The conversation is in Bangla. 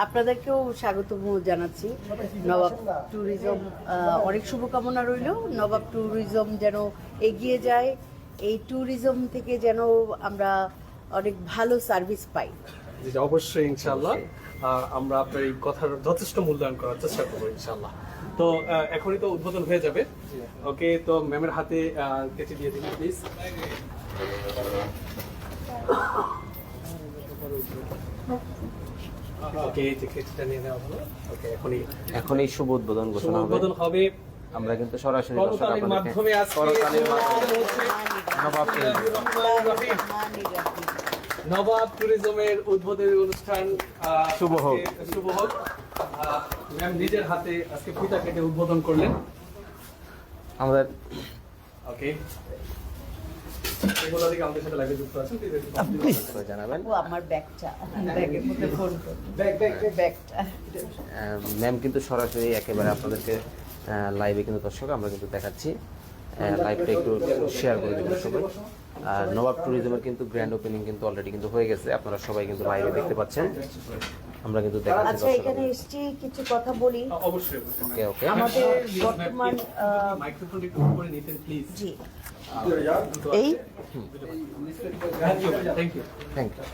আপনাদেরকেও স্বাগতম জানাচ্ছি। নবাব ট্যুরিজম অনেক শুভকামনা রইল। নবাব ট্যুরিজম যেন এগিয়ে যায়, এই ট্যুরিজম থেকে যেন আমরা অনেক ভালো সার্ভিস পাই। জি অবশ্যই ইনশাআল্লাহ আমরা আপনার এই কথার যথেষ্ট মূল্যায়ন করার চেষ্টা করবো ইনশাআল্লাহ। তো এখনই তো উদ্বোধন হয়ে যাবে। ওকে, তো ম্যামের হাতে কেটে দিয়ে দিন প্লিজ। ওকে, এই যে কেটটা নিয়ে নেওয়া হলো। ওকে, এখনই শুভ উদ্বোধন ঘোষণা হবে। উদ্বোধন হবে আমরা কিন্তু সরাসরি করতালির মাধ্যমে আজকে করতালির মাধ্যমে নবাব নবাব ট্যুরিজমের উদ্বোধনী অনুষ্ঠান শুভ হোক। শুভ হোক। ম্যাম নিজের হাতে আজকে ফিতা কেটে উদ্বোধন করলেন আমাদের। ওকে, এগুলো থেকে আমাদের সাথে লাইভে যুক্ত আছেন, জানাবেন ও আমার ব্যাগের মধ্যে ফোন ব্যাগটা। ম্যাম কিন্তু সরাসরি একেবারে আপনাদেরকে লাইভে কিন্তু দর্শক আমরা কিন্তু দেখাচ্ছি। লাইভটা একটু শেয়ার করে দেবেন সবাই। আর নবাব ট্যুরিজমের কিন্তু গ্র্যান্ড ওপেনিং কিন্তু অলরেডি কিন্তু হয়ে গেছে, আপনারা সবাই কিন্তু লাইভে দেখতে পাচ্ছেন। আমরা কিন্তু দেখাচ্ছি। আচ্ছা, এখানে এসছি কিছু কথা বলি। অবশ্যই ওকে ওকে। আমাদের বর্তমান মাইক্রোফোনটা একটু করে নিতেন প্লিজ। জি এই থ্যাংক ইউ। Thank you.